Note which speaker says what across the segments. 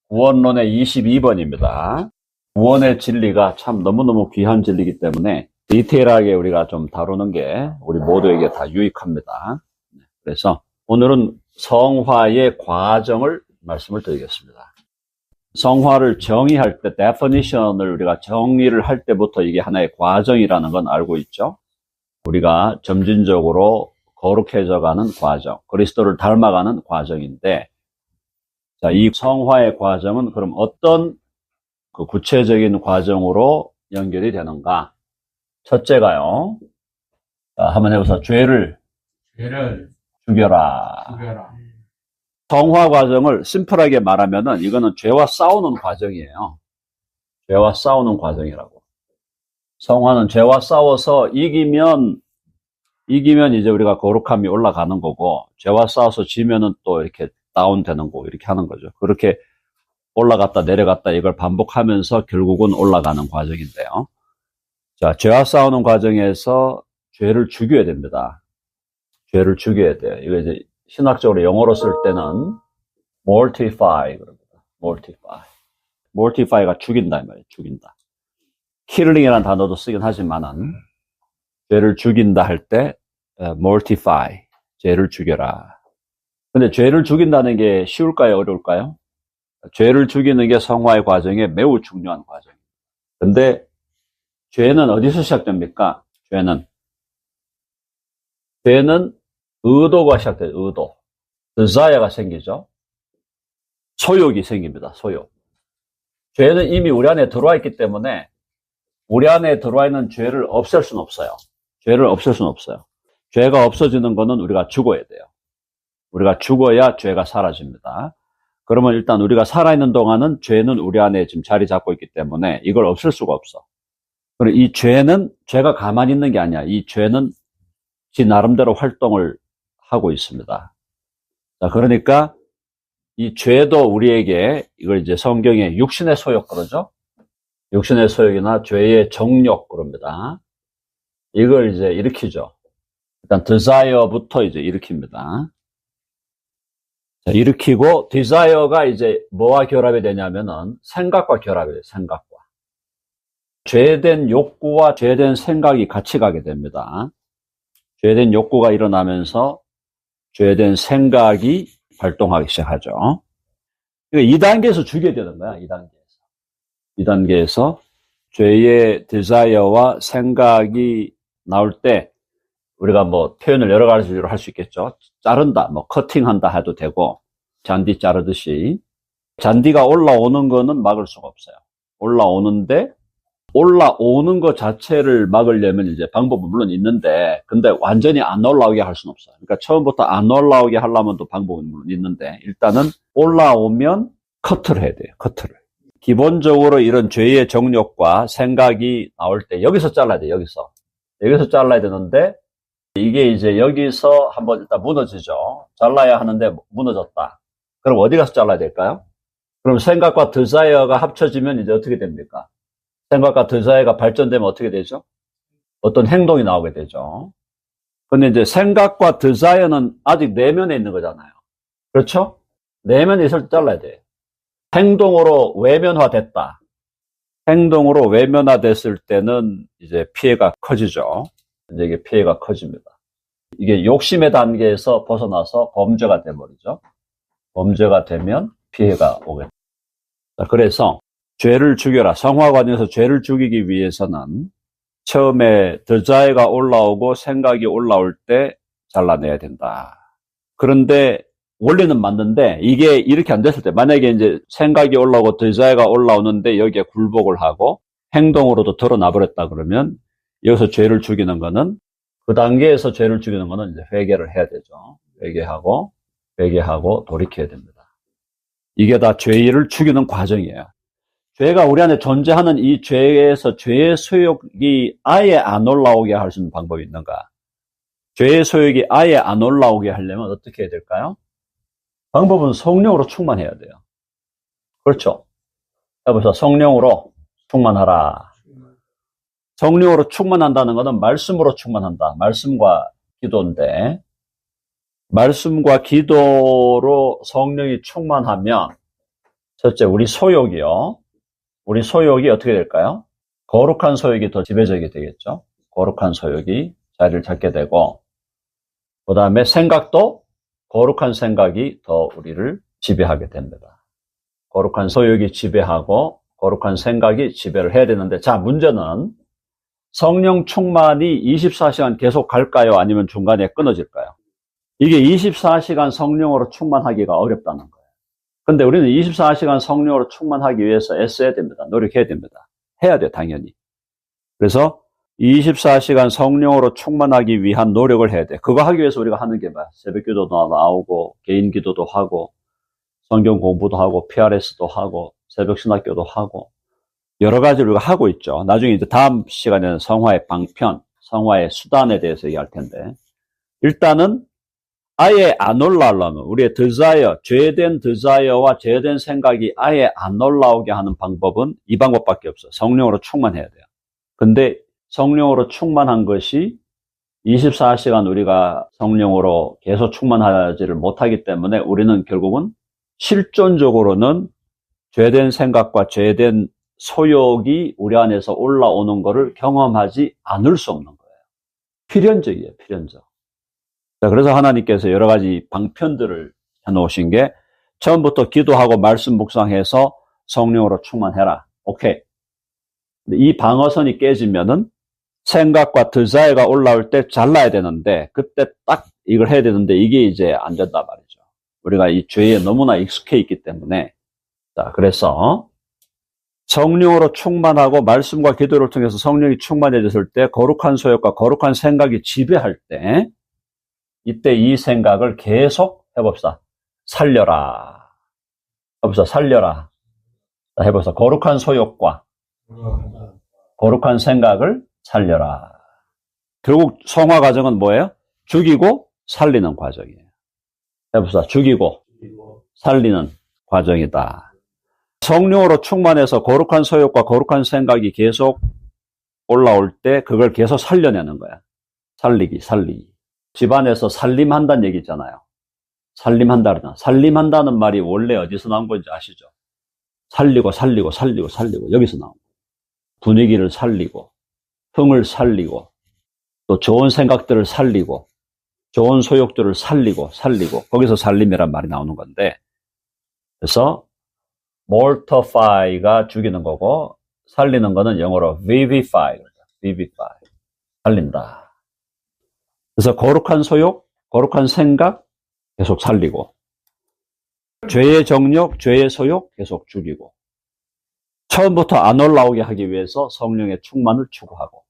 Speaker 1: 구원론의 22번입니다. 구원의 진리가 참 너무너무 귀한 진리이기 때문에 디테일하게 우리가 좀 다루는 게 우리 모두에게 다 유익합니다. 그래서 오늘은 성화의 과정을 말씀을 드리겠습니다. 성화를 정의할 때, definition을 우리가 정의를 할 때부터 이게 하나의 과정이라는 건 알고 있죠. 우리가 점진적으로 거룩해져 가는 과정, 그리스도를 닮아가는 과정인데, 자, 이 성화의 과정은 그럼 어떤 그 구체적인 과정으로 연결이 되는가? 첫째가요, 자, 한번 해보세요. 죄를 죽여라. 성화 과정을 심플하게 말하면은 이거는 죄와 싸우는 과정이에요. 죄와 싸우는 과정이라고. 성화는 죄와 싸워서 이기면 이제 우리가 거룩함이 올라가는 거고, 죄와 싸워서 지면은 또 이렇게 다운되는 거고, 이렇게 하는 거죠. 그렇게 올라갔다 내려갔다 이걸 반복하면서 결국은 올라가는 과정인데요. 자, 죄와 싸우는 과정에서 죄를 죽여야 됩니다. 죄를 죽여야 돼요. 이거 이제 신학적으로 영어로 쓸 때는 mortify 그럽니다. mortify가 죽인다 이 말이에요. 죽인다. killing이라는 단어도 쓰긴 하지만은 죄를 죽인다 할 때 mortify, 죄를 죽여라. 근데 죄를 죽인다는 게 쉬울까요? 어려울까요? 죄를 죽이는 게 성화의 과정에 매우 중요한 과정입니다. 근데 죄는 어디서 시작됩니까? 죄는 의도가 시작돼요. 의도. desire가 생기죠. 소욕이 생깁니다. 소욕. 죄는 이미 우리 안에 들어와 있기 때문에 우리 안에 들어와 있는 죄를 없앨 수는 없어요. 죄를 없앨 수는 없어요. 죄가 없어지는 거는 우리가 죽어야 돼요. 우리가 죽어야 죄가 사라집니다. 그러면 일단 우리가 살아있는 동안은 죄는 우리 안에 지금 자리 잡고 있기 때문에 이걸 없앨 수가 없어. 그리고 이 죄가 가만히 있는 게 아니야. 이 죄는 지 나름대로 활동을 하고 있습니다. 자, 그러니까 이 죄도 우리에게 이걸 이제 성경에 육신의 소욕 그러죠? 육신의 소욕이나 죄의 정욕 그럽니다. 이걸 이제 일으키죠. 일단 desire부터 이제 일으킵니다. 자, 일으키고 desire가 이제 뭐와 결합이 되냐면은 생각과 결합이 돼요. 생각과. 죄된 욕구와 죄된 생각이 같이 가게 됩니다. 죄된 욕구가 일어나면서 죄된 생각이 발동하기 시작하죠. 그러니까 2단계에서 죽여야 되는 거야. 2단계에서 죄의 desire와 생각이 나올 때 우리가 뭐 표현을 여러 가지로 할 수 있겠죠. 자른다, 뭐 커팅한다 해도 되고, 잔디 자르듯이. 잔디가 올라오는 거는 막을 수가 없어요. 올라오는 것 자체를 막으려면 이제 방법은 물론 있는데, 근데 완전히 안 올라오게 할 수는 없어요. 그러니까 처음부터 안 올라오게 하려면 또 방법은 물론 있는데, 일단은 올라오면 커트를 해야 돼요. 커트를. 기본적으로 이런 죄의 정욕과 생각이 나올 때 여기서 잘라야 돼요. 여기서 잘라야 되는데, 이게 이제 여기서 한번 일단 무너지죠. 잘라야 하는데 무너졌다. 그럼 어디 가서 잘라야 될까요? 그럼 생각과 desire가 합쳐지면 이제 어떻게 됩니까? 생각과 desire가 발전되면 어떻게 되죠? 어떤 행동이 나오게 되죠. 근데 이제 생각과 desire는 아직 내면에 있는 거잖아요. 그렇죠? 내면에 있을 때 잘라야 돼요. 행동으로 외면화됐다. 행동으로 외면화됐을 때는 이제 피해가 커지죠. 이제 이게 피해가 커집니다. 이게 욕심의 단계에서 벗어나서 범죄가 돼버리죠. 범죄가 되면 피해가 오게 됩니다. 그래서 죄를 죽여라. 성화 과정에서 죄를 죽이기 위해서는 처음에 desire가 올라오고 생각이 올라올 때 잘라내야 된다. 그런데 원리는 맞는데 이게 이렇게 안 됐을 때, 만약에 이제 생각이 올라오고 desire가 올라오는데 여기에 굴복을 하고 행동으로도 드러나버렸다 그러면 여기서 죄를 죽이는 거는, 그 단계에서 죄를 죽이는 거는 이제 회개를 해야 되죠. 회개하고 돌이켜야 됩니다. 이게 다 죄를 죽이는 과정이에요. 죄가 우리 안에 존재하는 이 죄에서 죄의 소욕이 아예 안 올라오게 할 수 있는 방법이 있는가? 죄의 소욕이 아예 안 올라오게 하려면 어떻게 해야 될까요? 방법은 성령으로 충만해야 돼요. 그렇죠? 여기서 성령으로 충만하라. 성령으로 충만한다는 것은 말씀으로 충만한다. 말씀과 기도인데, 말씀과 기도로 성령이 충만하면 첫째, 우리 소욕이요. 우리 소욕이 어떻게 될까요? 거룩한 소욕이 더 지배적이 되겠죠. 거룩한 소욕이 자리를 잡게 되고, 그 다음에 생각도 거룩한 생각이 더 우리를 지배하게 됩니다. 거룩한 소욕이 지배하고 거룩한 생각이 지배를 해야 되는데, 자, 문제는 성령 충만이 24시간 계속 갈까요? 아니면 중간에 끊어질까요? 이게 24시간 성령으로 충만하기가 어렵다는 거예요. 근데 우리는 24시간 성령으로 충만하기 위해서 애써야 됩니다. 노력해야 됩니다. 해야 돼요, 당연히. 그래서 24시간 성령으로 충만하기 위한 노력을 해야 돼. 그거 하기 위해서 우리가 하는 게 뭐야? 새벽 기도도 나오고, 개인 기도도 하고, 성경 공부도 하고, PRS도 하고, 새벽 신학교도 하고, 여러 가지를 우리가 하고 있죠. 나중에 이제 다음 시간에는 성화의 방편, 성화의 수단에 대해서 얘기할 텐데, 일단은 아예 안 올라오려면 우리의 desire, 죄된 desire와 죄된 생각이 아예 안 올라오게 하는 방법은 이 방법밖에 없어요. 성령으로 충만해야 돼요. 근데 성령으로 충만한 것이 24시간 우리가 성령으로 계속 충만하지를 못하기 때문에 우리는 결국은 실존적으로는 죄된 생각과 죄된 소욕이 우리 안에서 올라오는 것을 경험하지 않을 수 없는 거예요. 필연적이에요, 필연적. 자, 그래서 하나님께서 여러 가지 방편들을 해놓으신 게 처음부터 기도하고 말씀 묵상해서 성령으로 충만해라. 오케이. 근데 이 방어선이 깨지면은 생각과 드자이가 올라올 때 잘라야 되는데 그때 딱 이걸 해야 되는데 이게 이제 안 된단 말이죠. 우리가 이 죄에 너무나 익숙해 있기 때문에. 자, 그래서 성령으로 충만하고 말씀과 기도를 통해서 성령이 충만해졌을 때 거룩한 소욕과 거룩한 생각이 지배할 때 이때 이 생각을 계속 해봅시다. 살려라. 해봅시다. 살려라. 자, 해봅시다. 거룩한 소욕과 거룩한 생각을 살려라. 결국 성화 과정은 뭐예요? 죽이고 살리는 과정이에요. 해봅시다. 죽이고 살리는 과정이다. 성령으로 충만해서 거룩한 소욕과 거룩한 생각이 계속 올라올 때 그걸 계속 살려내는 거야. 살리기. 집안에서 살림한다는 얘기 있잖아요. 살림한다 그러잖아. 살림한다는 말이 원래 어디서 나온 건지 아시죠? 살리고 여기서 나온 거예요. 분위기를 살리고 흥을 살리고 또 좋은 생각들을 살리고 좋은 소욕들을 살리고 거기서 살림이란 말이 나오는 건데, 그래서 mortify가 죽이는 거고 살리는 거는 영어로 vivify, 살린다. 그래서 거룩한 소욕, 거룩한 생각 계속 살리고 죄의 정욕, 죄의 소욕 계속 죽이고 처음부터 안 올라오게 하기 위해서 성령의 충만을 추구하고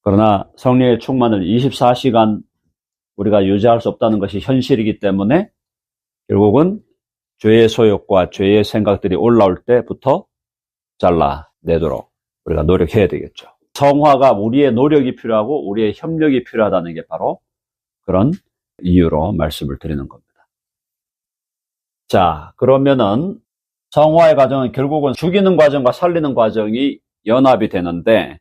Speaker 1: 그러나 성령의 충만을 24시간 우리가 유지할 수 없다는 것이 현실이기 때문에 결국은 죄의 소욕과 죄의 생각들이 올라올 때부터 잘라내도록 우리가 노력해야 되겠죠. 성화가 우리의 노력이 필요하고 우리의 협력이 필요하다는 게 바로 그런 이유로 말씀을 드리는 겁니다. 자, 그러면은 성화의 과정은 결국은 죽이는 과정과 살리는 과정이 연합이 되는데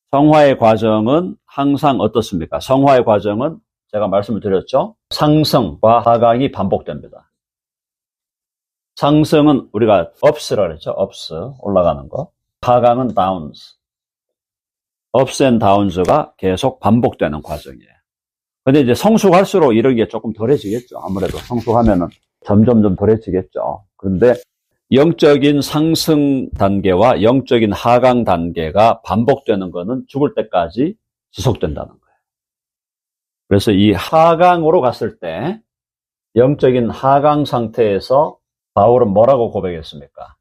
Speaker 1: 성화의 과정은 항상 어떻습니까? 성화의 과정은 제가 말씀을 드렸죠. 상승과 하강이 반복됩니다. 상승은 우리가 ups라고 그랬죠. ups, 올라가는 거. 하강은 downs. ups and downs가 계속 반복되는 과정이에요. 근데 이제 성숙할수록 이런 게 조금 덜해지겠죠. 아무래도 성숙하면은 점점 덜해지겠죠. 그런데 영적인 상승 단계와 영적인 하강 단계가 반복되는 것은 죽을 때까지 지속된다는 거예요. 그래서 이 하강으로 갔을 때 영적인 하강 상태에서 바울은 뭐라고 고백했습니까?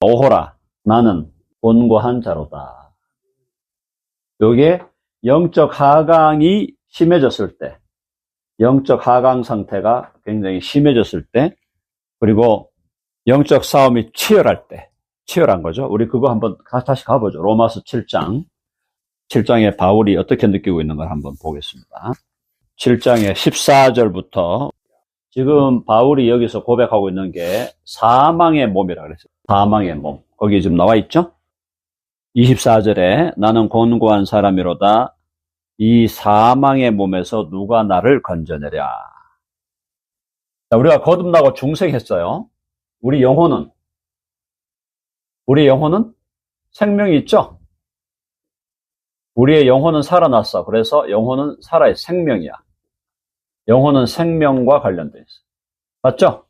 Speaker 1: 오호라, 나는 곤고한 자로다. 요게 영적 하강이 심해졌을 때, 영적 하강 상태가 굉장히 심해졌을 때, 그리고 영적 싸움이 치열할 때, 치열한 거죠. 우리 그거 한번 다시 가보죠. 로마서 7장. 7장에 바울이 어떻게 느끼고 있는 걸 한번 보겠습니다. 7장의 14절부터 지금 바울이 여기서 고백하고 있는 게 사망의 몸이라 그랬어요. 사망의 몸. 거기 지금 나와 있죠? 24절에 나는 곤고한 사람이로다. 이 사망의 몸에서 누가 나를 건져내랴. 자, 우리가 거듭나고 중생했어요. 우리 영혼은 생명이 있죠? 우리의 영혼은 살아났어. 그래서 영혼은 살아있어. 생명이야. 영혼은 생명과 관련돼 있어. 맞죠?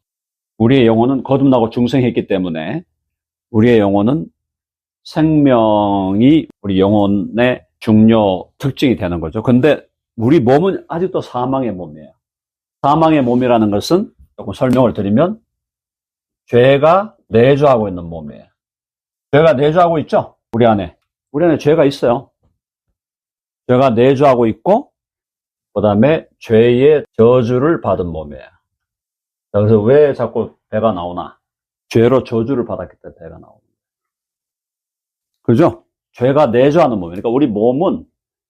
Speaker 1: 우리의 영혼은 거듭나고 중생했기 때문에 우리의 영혼은 생명이 우리 영혼의 중요 특징이 되는 거죠. 근데 우리 몸은 아직도 사망의 몸이에요. 사망의 몸이라는 것은 조금 설명을 드리면 죄가 내주하고 있는 몸이에요. 죄가 내주하고 있죠? 우리 안에 죄가 있어요. 죄가 내주하고 있고 그 다음에 죄의 저주를 받은 몸이에요. 그래서 왜 자꾸 배가 나오나? 죄로 저주를 받았기 때문에 배가 나오는 거예요. 그죠? 죄가 내주하는 몸이에요. 그러니까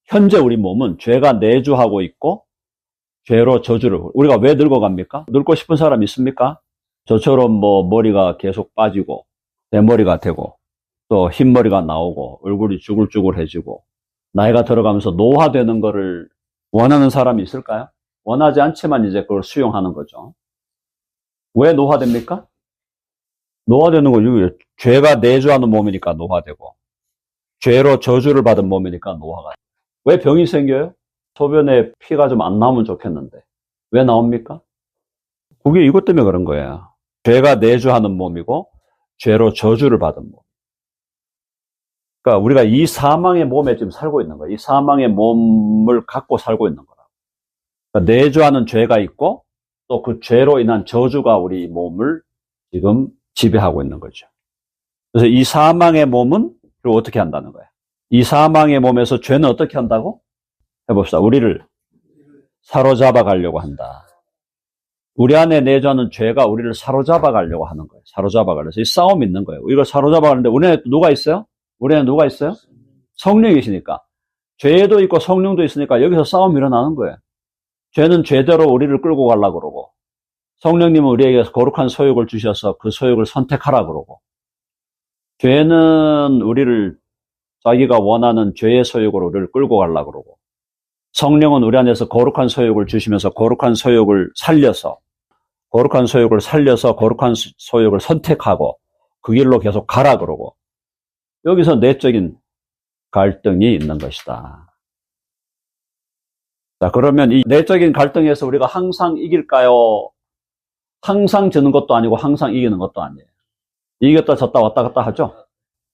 Speaker 1: 현재 우리 몸은 죄가 내주하고 있고 죄로 저주를, 우리가 왜 늙어갑니까? 늙고 싶은 사람 있습니까? 저처럼 뭐 머리가 계속 빠지고 대머리가 되고 또 흰머리가 나오고 얼굴이 쭈글쭈글해지고 나이가 들어가면서 노화되는 거를 원하는 사람이 있을까요? 원하지 않지만 이제 그걸 수용하는 거죠. 왜 노화됩니까? 노화되는 거, 죄가 내주하는 몸이니까 노화되고 죄로 저주를 받은 몸이니까 노화가. 왜 병이 생겨요? 소변에 피가 좀 안 나오면 좋겠는데 왜 나옵니까? 그게 이것 때문에 그런 거예요. 죄가 내주하는 몸이고 죄로 저주를 받은 몸. 그러니까 우리가 이 사망의 몸에 지금 살고 있는 거예요. 이 사망의 몸을 갖고 살고 있는 거라고. 그러니까 내주하는 죄가 있고 또 그 죄로 인한 저주가 우리 몸을 지금 지배하고 있는 거죠. 그래서 이 사망의 몸은 그리고 어떻게 한다는 거예요? 이 사망의 몸에서 죄는 어떻게 한다고? 해봅시다. 우리를 사로잡아 가려고 한다. 우리 안에 내주하는 죄가 우리를 사로잡아 가려고 하는 거예요. 사로잡아 가려서 이 싸움이 있는 거예요. 이걸 사로잡아 가는데 우리 안에 누가 있어요? 우리 안에 누가 있어요? 성령이 계시니까. 죄도 있고 성령도 있으니까 여기서 싸움이 일어나는 거예요. 죄는 죄대로 우리를 끌고 가려고 그러고 성령님은 우리에게 거룩한 소욕을 주셔서 그 소욕을 선택하라 그러고 죄는 우리를 자기가 원하는 죄의 소욕으로 우리를 끌고 가려고 그러고 성령은 우리 안에서 거룩한 소욕을 주시면서 거룩한 소욕을 살려서 거룩한 소욕을 선택하고 그 길로 계속 가라 그러고 여기서 내적인 갈등이 있는 것이다. 자, 그러면 이 내적인 갈등에서 우리가 항상 이길까요? 항상 지는 것도 아니고 항상 이기는 것도 아니에요. 이겼다 졌다 왔다 갔다 하죠?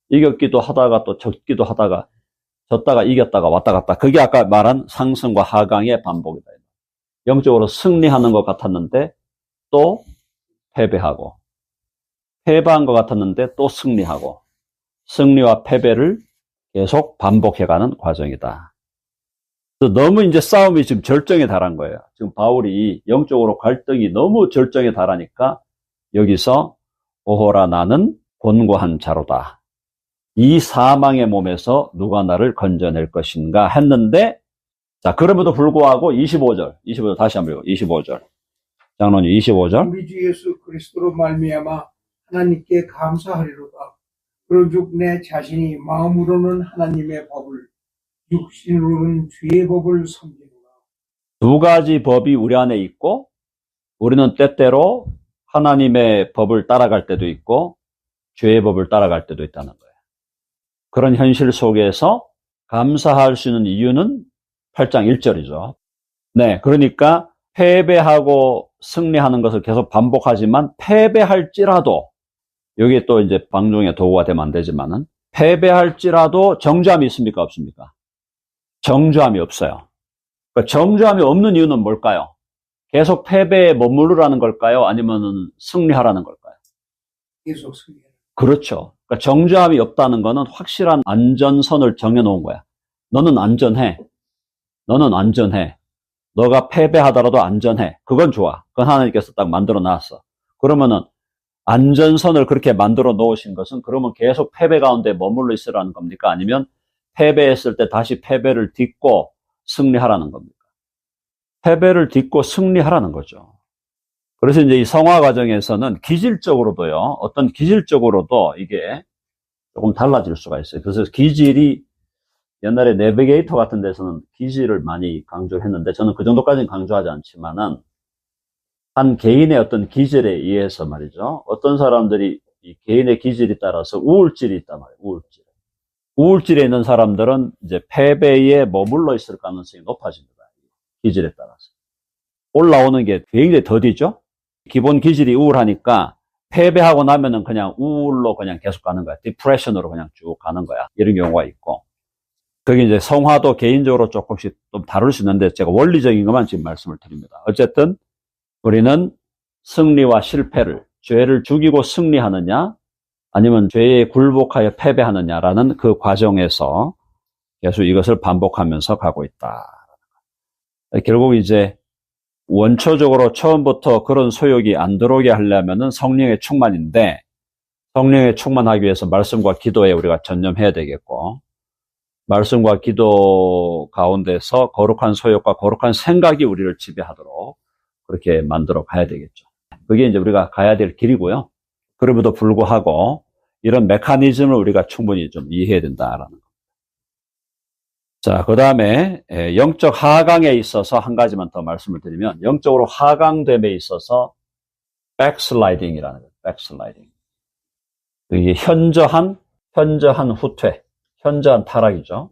Speaker 1: 이겼기도 하다가 또 졌기도 하다가 졌다가 이겼다가 왔다 갔다. 그게 아까 말한 상승과 하강의 반복이다. 영적으로 승리하는 것 같았는데 또 패배하고 패배한 것 같았는데 또 승리하고 승리와 패배를 계속 반복해가는 과정이다. 너무 이제 싸움이 지금 절정에 달한 거예요. 지금 바울이 영적으로 갈등이 너무 절정에 달하니까 여기서 오호라 나는 곤고한 자로다. 이 사망의 몸에서 누가 나를 건져낼 것인가 했는데 자 그럼에도 불구하고 25절 다시 한번 읽어. 25절 장로님 25절
Speaker 2: 우리 주 예수 그리스도로 말미암아 하나님께 감사하리로다. 그런즉 내 자신이 마음으로는 하나님의 법을 육신으로는 주의 법을 섬기노라.
Speaker 1: 두 가지 법이 우리 안에 있고 우리는 때때로 하나님의 법을 따라갈 때도 있고 죄의 법을 따라갈 때도 있다는 거예요. 그런 현실 속에서 감사할 수 있는 이유는 8장 1절이죠. 네, 그러니까 패배하고 승리하는 것을 계속 반복하지만 패배할지라도 여기에 또 이제 방종의 도구가 되면 안 되지만은 패배할지라도 정죄함이 있습니까? 없습니까? 정죄함이 없어요. 그러니까 정죄함이 없는 이유는 뭘까요? 계속 패배에 머무르라는 걸까요? 아니면은 승리하라는 걸까요?
Speaker 2: 계속 승리.
Speaker 1: 그렇죠. 그러니까 정죄함이 없다는 거는 확실한 안전선을 정해놓은 거야. 너는 안전해. 너는 안전해. 너가 패배하더라도 안전해. 그건 좋아. 그건 하나님께서 딱 만들어 놨어. 그러면은 안전선을 그렇게 만들어 놓으신 것은 그러면 계속 패배 가운데 머물러 있으라는 겁니까? 아니면 패배했을 때 다시 패배를 딛고 승리하라는 겁니까? 패배를 딛고 승리하라는 거죠. 그래서 이제 이 성화 과정에서는 기질적으로도요, 어떤 기질적으로도 이게 조금 달라질 수가 있어요. 그래서 기질이 옛날에 내비게이터 같은 데서는 기질을 많이 강조했는데 저는 그 정도까지는 강조하지 않지만은 한 개인의 어떤 기질에 의해서 말이죠. 어떤 사람들이 이 개인의 기질에 따라서 우울질이 있단 말이에요. 우울질. 우울질에 있는 사람들은 이제 패배에 머물러 있을 가능성이 높아집니다. 기질에 따라서. 올라오는 게 굉장히 더디죠? 기본 기질이 우울하니까 패배하고 나면은 그냥 우울로 그냥 계속 가는 거야. 디프레션으로 그냥 쭉 가는 거야. 이런 경우가 있고. 그게 이제 성화도 개인적으로 조금씩 좀 다룰 수 있는데 제가 원리적인 것만 지금 말씀을 드립니다. 어쨌든 우리는 승리와 실패를, 죄를 죽이고 승리하느냐, 아니면 죄에 굴복하여 패배하느냐라는 그 과정에서 계속 이것을 반복하면서 가고 있다. 결국 이제 원초적으로 처음부터 그런 소욕이 안 들어오게 하려면은 성령의 충만인데, 성령의 충만하기 위해서 말씀과 기도에 우리가 전념해야 되겠고, 말씀과 기도 가운데서 거룩한 소욕과 거룩한 생각이 우리를 지배하도록 그렇게 만들어 가야 되겠죠. 그게 이제 우리가 가야 될 길이고요. 그럼에도 불구하고 이런 메커니즘을 우리가 충분히 좀 이해해야 된다라는 거. 자, 그 다음에 영적 하강에 있어서 한 가지만 더 말씀을 드리면, 영적으로 하강됨에 있어서 백슬라이딩이라는 거예요. 백슬라이딩. 이게 현저한 후퇴, 현저한 타락이죠.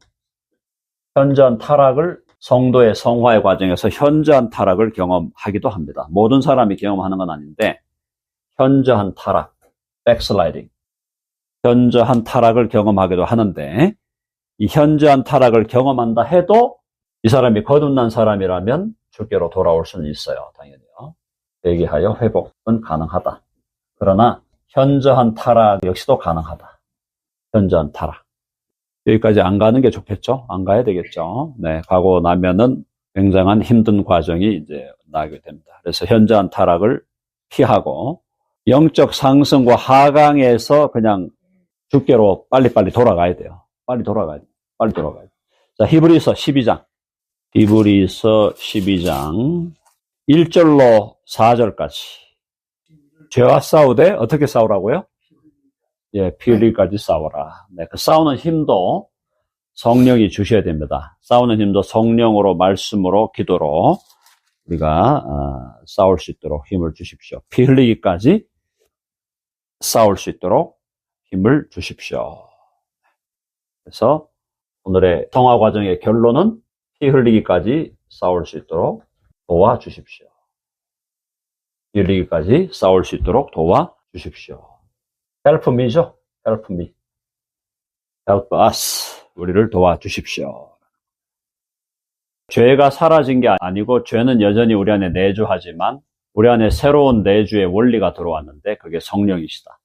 Speaker 1: 현저한 타락을 성도의 성화의 과정에서 현저한 타락을 경험하기도 합니다. 모든 사람이 경험하는 건 아닌데 현저한 타락, 백슬라이딩, 현저한 타락을 경험하기도 하는데, 이 현저한 타락을 경험한다 해도 이 사람이 거듭난 사람이라면 주께로 돌아올 수는 있어요. 당연히요. 대기하여 회복은 가능하다. 그러나 현저한 타락 역시도 가능하다. 현저한 타락. 여기까지 안 가는 게 좋겠죠? 안 가야 되겠죠? 네, 가고 나면은 굉장한 힘든 과정이 이제 나게 됩니다. 그래서 현저한 타락을 피하고 영적 상승과 하강에서 그냥 주께로 빨리빨리 돌아가야 돼요. 빨리 돌아가야 돼요. 자, 히브리서 12장. 히브리서 12장 1절로 4절까지. 죄와 싸우되 어떻게 싸우라고요? 예, 피 흘리기까지 싸워라. 네, 그 싸우는 힘도 성령이 주셔야 됩니다. 싸우는 힘도 성령으로, 말씀으로, 기도로 우리가 싸울 수 있도록 힘을 주십시오. 피 흘리기까지 싸울 수 있도록 힘을 주십시오. 그래서 오늘의 성화 과정의 결론은 피 흘리기까지 싸울 수 있도록 도와주십시오. 피 흘리기까지 싸울 수 있도록 도와주십시오. Help me죠? Help me. Help us. 우리를 도와주십시오. 죄가 사라진 게 아니고 죄는 여전히 우리 안에 내주하지만 우리 안에 새로운 내주의 원리가 들어왔는데 그게 성령이시다.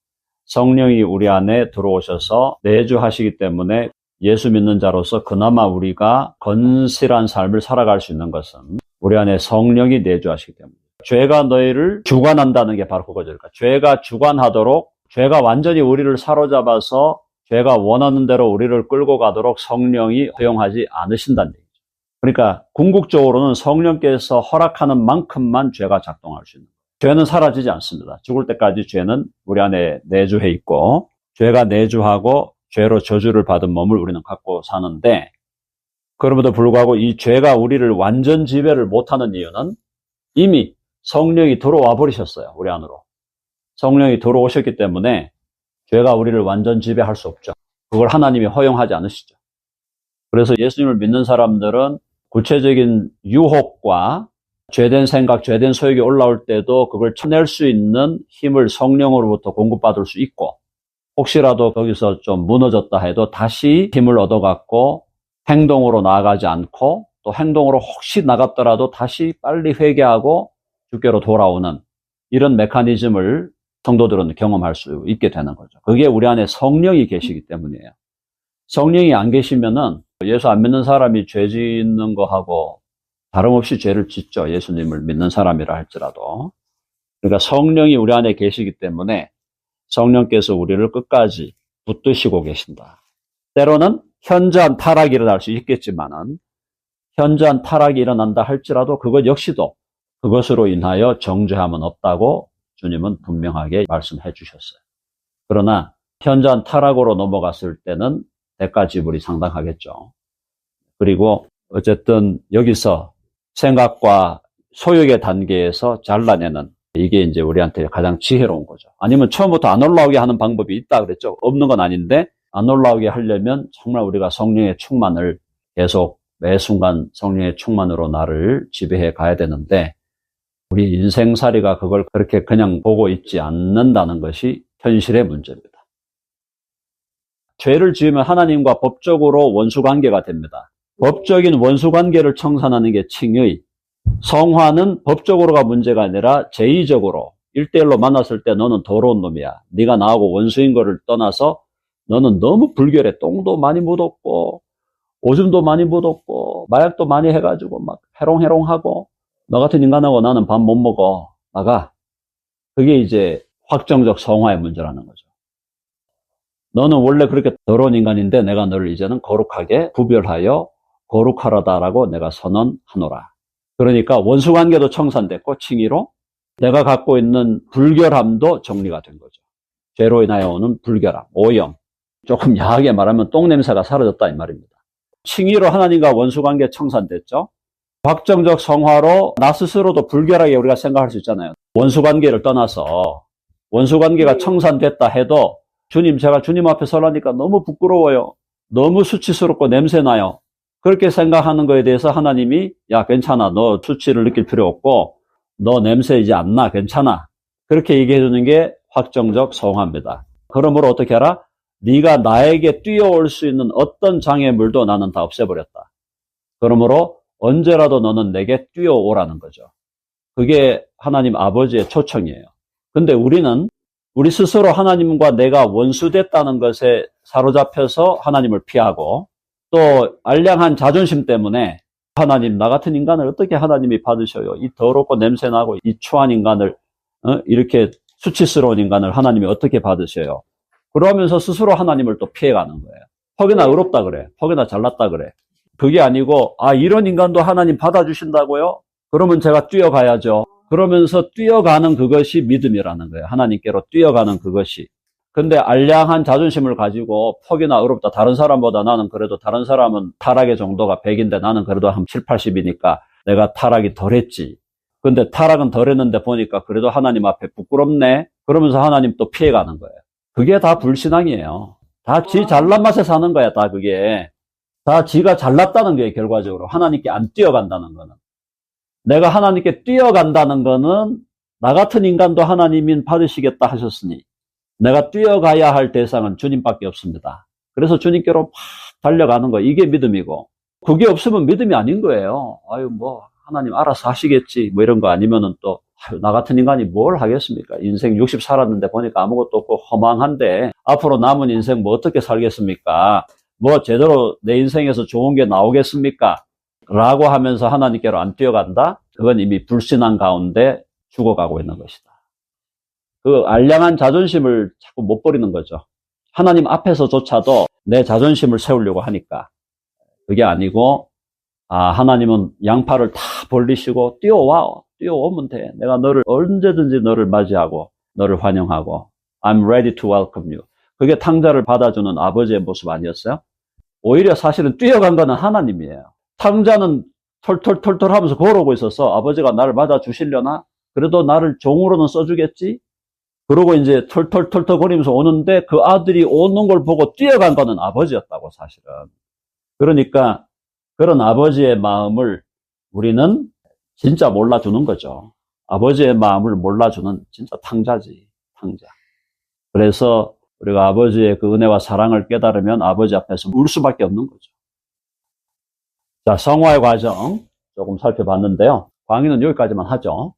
Speaker 1: 성령이 우리 안에 들어오셔서 내주하시기 때문에 예수 믿는 자로서 그나마 우리가 건실한 삶을 살아갈 수 있는 것은 우리 안에 성령이 내주하시기 때문에. 죄가 너희를 주관한다는 게 바로 그거죠. 그러니까 죄가 주관하도록, 죄가 완전히 우리를 사로잡아서 죄가 원하는 대로 우리를 끌고 가도록 성령이 허용하지 않으신다는 얘기죠. 그러니까 궁극적으로는 성령께서 허락하는 만큼만 죄가 작동할 수 있는 거예요. 죄는 사라지지 않습니다. 죽을 때까지 죄는 우리 안에 내주해 있고, 죄가 내주하고 죄로 저주를 받은 몸을 우리는 갖고 사는데, 그럼에도 불구하고 이 죄가 우리를 완전 지배를 못하는 이유는 이미 성령이 들어와 버리셨어요. 우리 안으로. 성령이 들어오셨기 때문에 죄가 우리를 완전 지배할 수 없죠. 그걸 하나님이 허용하지 않으시죠. 그래서 예수님을 믿는 사람들은 구체적인 유혹과 죄된 생각, 죄된 소욕이 올라올 때도 그걸 쳐낼 수 있는 힘을 성령으로부터 공급받을 수 있고, 혹시라도 거기서 좀 무너졌다 해도 다시 힘을 얻어갖고 행동으로 나아가지 않고, 또 행동으로 혹시 나갔더라도 다시 빨리 회개하고 주께로 돌아오는 이런 메커니즘을 성도들은 경험할 수 있게 되는 거죠. 그게 우리 안에 성령이 계시기 때문이에요. 성령이 안 계시면은 예수 안 믿는 사람이 죄 짓는 거하고 다름없이 죄를 짓죠. 예수님을 믿는 사람이라 할지라도. 그러니까 성령이 우리 안에 계시기 때문에 성령께서 우리를 끝까지 붙드시고 계신다. 때로는 현저한 타락이 일어날 수 있겠지만은, 현저한 타락이 일어난다 할지라도 그것 역시도 그것으로 인하여 정죄함은 없다고 주님은 분명하게 말씀해 주셨어요. 그러나 현저한 타락으로 넘어갔을 때는 대가 지불이 상당하겠죠. 그리고 어쨌든 여기서 생각과 소욕의 단계에서 잘라내는 이게 이제 우리한테 가장 지혜로운 거죠. 아니면 처음부터 안 올라오게 하는 방법이 있다 그랬죠. 없는 건 아닌데 안 올라오게 하려면 정말 우리가 성령의 충만을 계속 매 순간 성령의 충만으로 나를 지배해 가야 되는데 우리 인생살이가 그걸 그렇게 그냥 보고 있지 않는다는 것이 현실의 문제입니다. 죄를 지으면 하나님과 법적으로 원수관계가 됩니다. 법적인 원수관계를 청산하는 게 칭의. 성화는 법적으로가 문제가 아니라 제의적으로 1대1로 만났을 때 너는 더러운 놈이야. 네가 나하고 원수인 거를 떠나서 너는 너무 불결해. 똥도 많이 묻었고 오줌도 많이 묻었고 마약도 많이 해가지고 막 해롱해롱하고 너 같은 인간하고 나는 밥 못 먹어. 나가. 그게 이제 확정적 성화의 문제라는 거죠. 너는 원래 그렇게 더러운 인간인데 내가 너를 이제는 거룩하게 구별하여 거룩하라다라고 내가 선언하노라. 그러니까 원수관계도 청산됐고 칭의로 내가 갖고 있는 불결함도 정리가 된 거죠. 죄로 인하여 오는 불결함, 오염. 조금 야하게 말하면 똥냄새가 사라졌다 이 말입니다. 칭의로 하나님과 원수관계 청산됐죠. 확정적 성화로 나 스스로도 불결하게 우리가 생각할 수 있잖아요. 원수관계를 떠나서 원수관계가 청산됐다 해도 주님, 제가 주님 앞에 서라니까 너무 부끄러워요. 너무 수치스럽고 냄새나요. 그렇게 생각하는 거에 대해서 하나님이 야 괜찮아. 너 수치를 느낄 필요 없고 너 냄새 이제 안 나. 괜찮아. 그렇게 얘기해 주는 게 확정적 성화입니다. 그러므로 어떻게 하라? 네가 나에게 뛰어올 수 있는 어떤 장애물도 나는 다 없애버렸다. 그러므로 언제라도 너는 내게 뛰어오라는 거죠. 그게 하나님 아버지의 초청이에요. 근데 우리는 우리 스스로 하나님과 내가 원수됐다는 것에 사로잡혀서 하나님을 피하고 또 알량한 자존심 때문에 하나님, 나 같은 인간을 어떻게 하나님이 받으셔요? 이 더럽고 냄새나고 이 추한 인간을 이렇게 수치스러운 인간을 하나님이 어떻게 받으셔요? 그러면서 스스로 하나님을 또 피해가는 거예요. 혹여나 의롭다 그래. 혹여나 잘났다 그래. 그게 아니고 이런 인간도 하나님 받아주신다고요? 그러면 제가 뛰어가야죠. 그러면서 뛰어가는 그것이 믿음이라는 거예요. 하나님께로 뛰어가는 그것이. 근데 알량한 자존심을 가지고 혹여나 의롭다. 다른 사람보다 나는 그래도 다른 사람은 타락의 정도가 100인데 나는 그래도 한 7, 80이니까 내가 타락이 덜했지. 근데 타락은 덜했는데 보니까 그래도 하나님 앞에 부끄럽네. 그러면서 하나님 또 피해가는 거예요. 그게 다 불신앙이에요. 다 지 잘난 맛에 사는 거야. 다 그게. 다 지가 잘났다는 게 결과적으로 하나님께 안 뛰어간다는 거는. 내가 하나님께 뛰어간다는 거는 나 같은 인간도 하나님이 받으시겠다 하셨으니 내가 뛰어가야 할 대상은 주님밖에 없습니다. 그래서 주님께로 막 달려가는 거 이게 믿음이고 그게 없으면 믿음이 아닌 거예요. 하나님 알아서 하시겠지 이런 거 아니면은 또 나 같은 인간이 뭘 하겠습니까? 인생 60 살았는데 보니까 아무것도 없고 허망한데 앞으로 남은 인생 뭐 어떻게 살겠습니까? 뭐 제대로 내 인생에서 좋은 게 나오겠습니까? 라고 하면서 하나님께로 안 뛰어간다? 그건 이미 불신앙 가운데 죽어가고 있는 것이다. 그 알량한 자존심을 자꾸 못 버리는 거죠. 하나님 앞에서조차도 내 자존심을 세우려고 하니까. 그게 아니고 하나님은 양팔을 다 벌리시고 뛰어오면 돼. 내가 언제든지 너를 맞이하고 너를 환영하고 I'm ready to welcome you. 그게 탕자를 받아주는 아버지의 모습 아니었어요? 오히려 사실은 뛰어간 거는 하나님이에요. 탕자는 털털털털 하면서 걸어오고 있어서 아버지가 나를 맞아주시려나? 그래도 나를 종으로는 써주겠지? 그러고 이제 털털털털 거리면서 오는데 그 아들이 오는 걸 보고 뛰어간 거는 아버지였다고 사실은. 그러니까 그런 아버지의 마음을 우리는 진짜 몰라주는 거죠. 아버지의 마음을 몰라주는 진짜 탕자지, 탕자. 그래서 우리가 아버지의 그 은혜와 사랑을 깨달으면 아버지 앞에서 울 수밖에 없는 거죠. 자, 성화의 과정 조금 살펴봤는데요. 강의는 여기까지만 하죠.